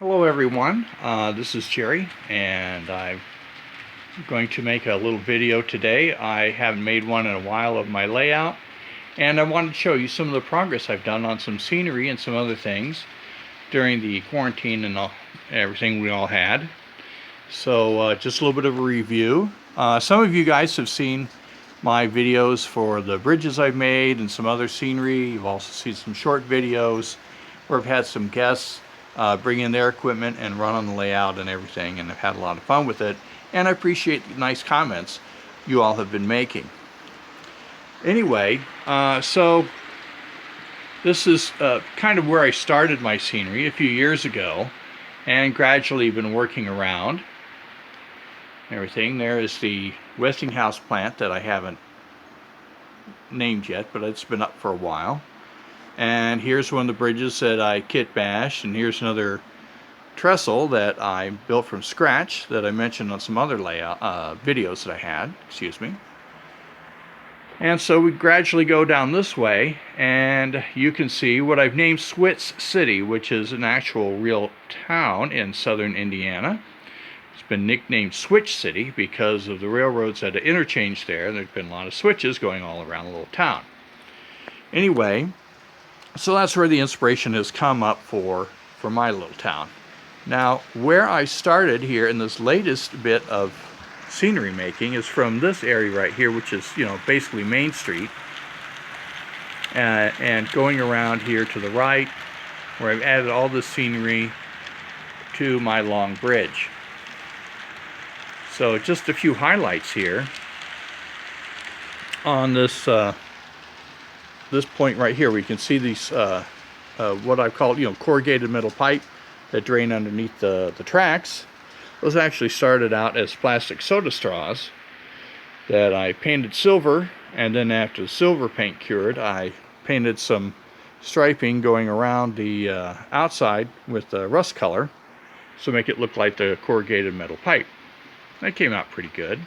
Hello everyone, this is Jerry, and I'm going to make a little video today. I haven't made one in a while of my layout, and I wanted to show you some of the progress I've done on some scenery and some other things during the quarantine and everything we all had. So just a little bit of a review. Some of you guys have seen my videos for the bridges I've made and some other scenery. You've also seen some short videos where I've had some guests bring in their equipment and run on the layout and everything, and I've had a lot of fun with it, and I appreciate the nice comments you all have been making. Anyway, so this is kind of where I started my scenery a few years ago, and gradually been working around everything. There is the Westinghouse plant that I haven't named yet, but it's been up for a while. And here's one of the bridges that I kit bashed, and here's another trestle that I built from scratch that I mentioned on some other layout videos that I had, And so we gradually go down this way, and you can see what I've named Switz City, which is an actual real town in southern Indiana. It's been nicknamed Switch City because of the railroads at an interchange there. There's been a lot of switches going all around the little town. Anyway, so that's where the inspiration has come up for my little town. Now, where I started here in this latest bit of scenery making is from this area right here, which is, basically Main Street, and going around here to the right, where I've added all this scenery to my long bridge. So just a few highlights here on this this point right here. We can see these what I call corrugated metal pipe that drain underneath the tracks. Those actually started out as plastic soda straws that I painted silver, and then after the silver paint cured, I painted some striping going around the outside with rust color to make it look like the corrugated metal pipe. That came out pretty good.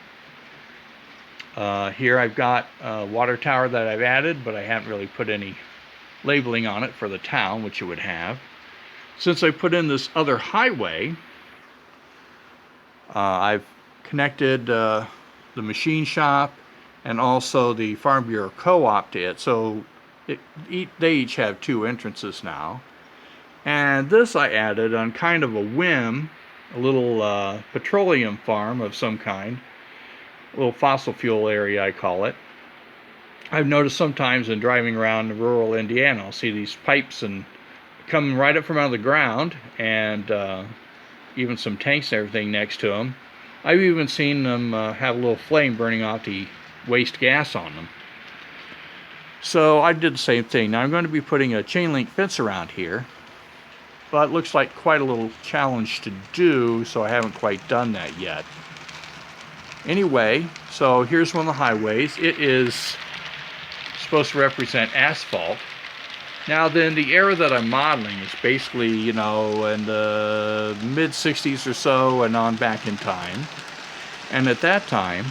Here I've got a water tower that I've added, but I haven't really put any labeling on it for the town, which it would have. Since I put in this other highway, I've connected the machine shop and also the Farm Bureau Co-op to it, so they each have two entrances now. And this I added on kind of a whim, a little petroleum farm of some kind. A little fossil fuel area, I call it. I've noticed sometimes in driving around rural Indiana, I'll see these pipes and coming right up from out of the ground, and even some tanks and everything next to them. I've even seen them have a little flame burning off the waste gas on them. So I did the same thing. Now I'm going to be putting a chain link fence around here, but it looks like quite a little challenge to do, so I haven't quite done that yet. Anyway, so here's one of the highways. It is supposed to represent asphalt. Now then, the era that I'm modeling is basically, in the mid-60s or so and on back in time. And at that time,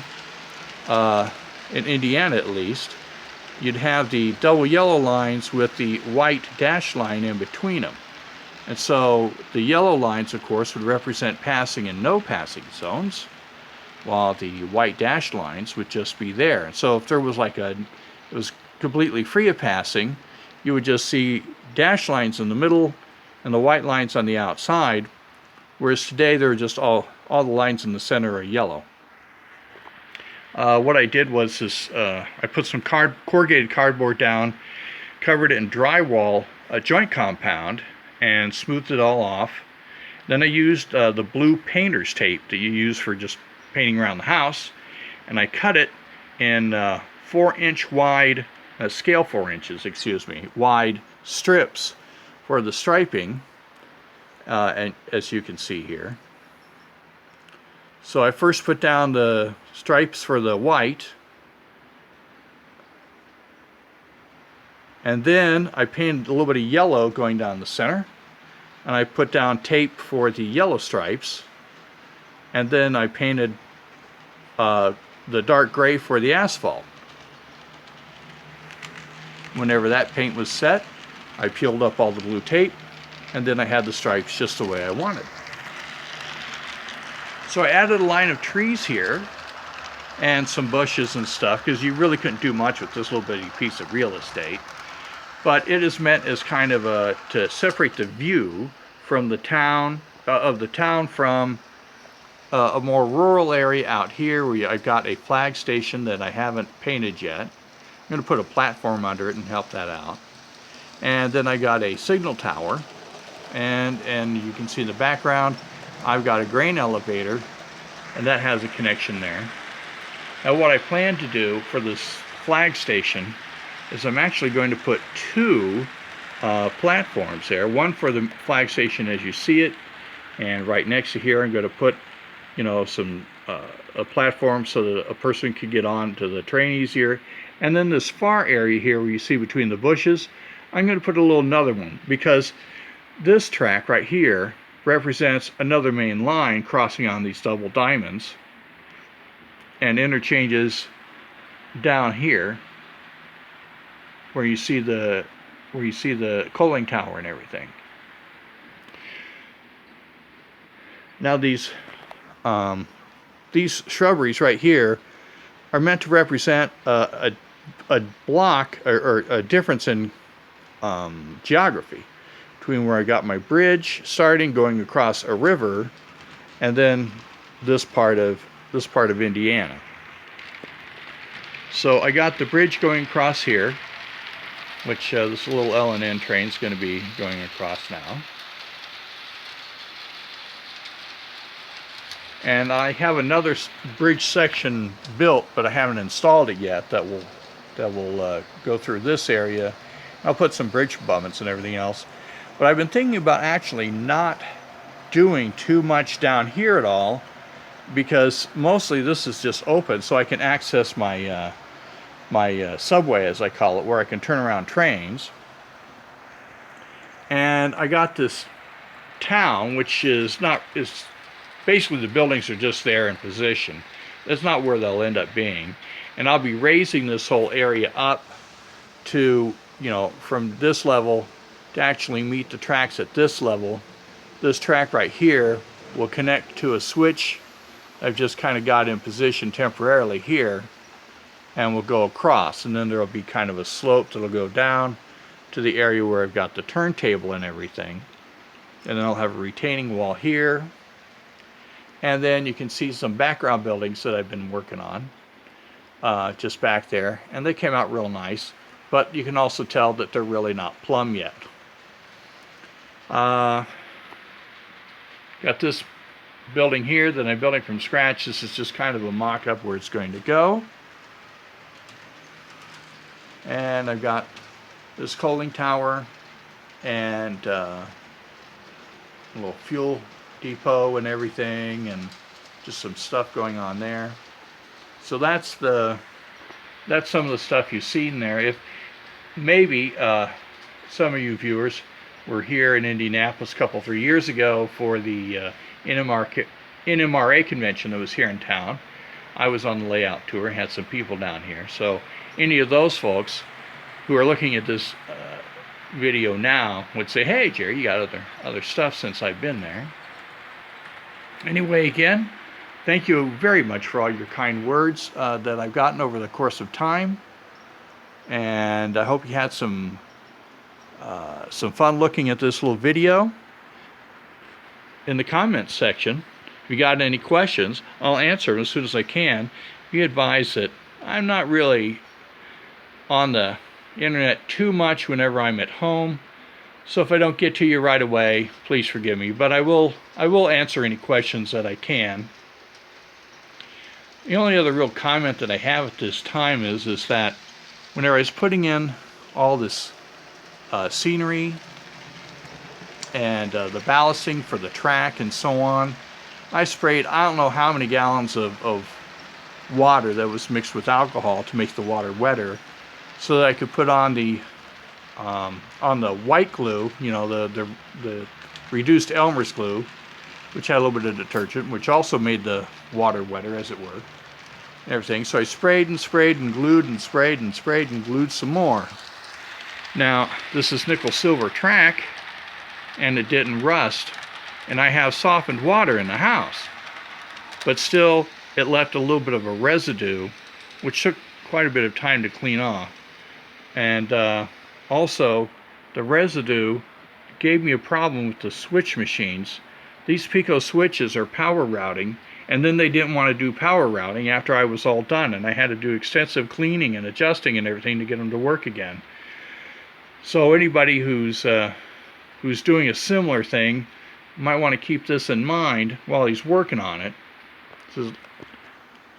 in Indiana at least, you'd have the double yellow lines with the white dash line in between them. And so the yellow lines, of course, would represent passing and no passing zones, while the white dashed lines would just be there. And so if there was it was completely free of passing, you would just see dash lines in the middle and the white lines on the outside, whereas today they're just all the lines in the center are yellow. What I did was I put some corrugated cardboard down, covered it in drywall joint compound, and smoothed it all off. Then I used the blue painter's tape that you use for just painting around the house, and I cut it in 4-inch wide, scale 4 inches, wide strips for the striping, and as you can see here. So I first put down the stripes for the white, and then I painted a little bit of yellow going down the center, and I put down tape for the yellow stripes, and then I painted the dark gray for the asphalt. Whenever that paint was set, I peeled up all the blue tape, and then I had the stripes just the way I wanted. So I added a line of trees here and some bushes and stuff, because you really couldn't do much with this little bitty piece of real estate. But it is meant as kind of to separate the view from the town, from a more rural area out here where I've got a flag station that I haven't painted yet. I'm going to put a platform under it and help that out. And then I got a signal tower, and you can see in the background I've got a grain elevator, and that has a connection there. Now what I plan to do for this flag station is I'm actually going to put two platforms there. One for the flag station as you see it, and right next to here I'm going to put, you know, a platform so that a person could get on to the train easier. And then this far area here where you see between the bushes, I'm going to put another one, because this track right here represents another main line crossing on these double diamonds and interchanges down here where you see the coaling tower and everything. Now these shrubberies right here are meant to represent a block or a difference in geography between where I got my bridge starting, going across a river, and then this part of Indiana. So I got the bridge going across here, which this little L&N train is going to be going across now. And I have another bridge section built, but I haven't installed it yet, that will go through this area. I'll put some bridge abutments and everything else. But I've been thinking about actually not doing too much down here at all, because mostly this is just open, so I can access my subway, as I call it, where I can turn around trains. And I got this town, which is basically the buildings are just there in position. That's not where they'll end up being. And I'll be raising this whole area up to, you know, from this level to actually meet the tracks at this level. This track right here will connect to a switch I've just kind of got in position temporarily here, and we'll go across, and then there'll be kind of a slope that'll go down to the area where I've got the turntable and everything. And then I'll have a retaining wall here, and then you can see some background buildings that I've been working on just back there, and they came out real nice, but you can also tell that they're really not plumb yet. Got this building here that I'm building from scratch. This is just kind of a mock-up where it's going to go. And I've got this coaling tower and a little fuel depot and everything, and just some stuff going on there. So that's some of the stuff you've seen there. If maybe some of you viewers were here in Indianapolis a couple, 3 years ago for the NMRA convention that was here in town. I was on the layout tour and had some people down here. So any of those folks who are looking at this video now would say, hey Jerry, you got other stuff since I've been there. Anyway, again, thank you very much for all your kind words that I've gotten over the course of time. And I hope you had some fun looking at this little video. In the comments section, if you got any questions, I'll answer them as soon as I can. Be advised that I'm not really on the internet too much whenever I'm at home, so if I don't get to you right away, please forgive me, but I will answer any questions that I can. The only other real comment that I have at this time is that whenever I was putting in all this scenery and the ballasting for the track and so on, I sprayed I don't know how many gallons of water that was mixed with alcohol to make the water wetter, so that I could put on the white glue, you know, the reduced Elmer's glue, which had a little bit of detergent, which also made the water wetter, as it were, and everything. So I sprayed and sprayed and glued and sprayed and sprayed and glued some more. Now, this is nickel silver track, and it didn't rust. And I have softened water in the house. But still, it left a little bit of a residue, which took quite a bit of time to clean off. And also, the residue gave me a problem with the switch machines. These Pico switches are power routing, and then they didn't want to do power routing after I was all done, and I had to do extensive cleaning and adjusting and everything to get them to work again. So anybody who's doing a similar thing might want to keep this in mind while he's working on it. This is,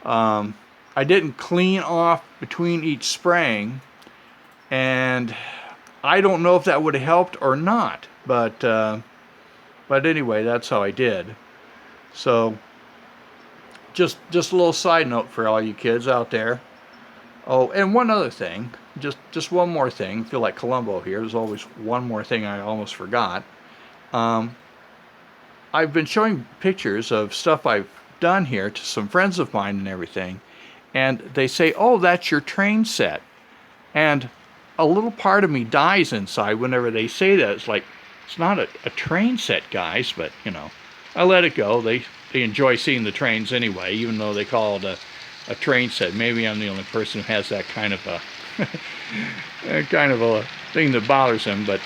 I didn't clean off between each spraying, and I don't know if that would have helped or not, but anyway, that's how I did. So just a little side note for all you kids out there. Oh, and one other thing, just one more thing. I feel like Columbo here. There's always one more thing I almost forgot. I've been showing pictures of stuff I've done here to some friends of mine and everything, and they say, "Oh, that's your train set," and a little part of me dies inside whenever they say that. It's like, it's not a train set, guys, but you know, I let it go. They enjoy seeing the trains anyway, even though they call it a train set. Maybe I'm the only person who has that kind of a kind of a thing that bothers them. But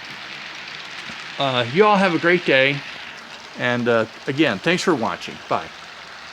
you all have a great day, and again, thanks for watching. Bye.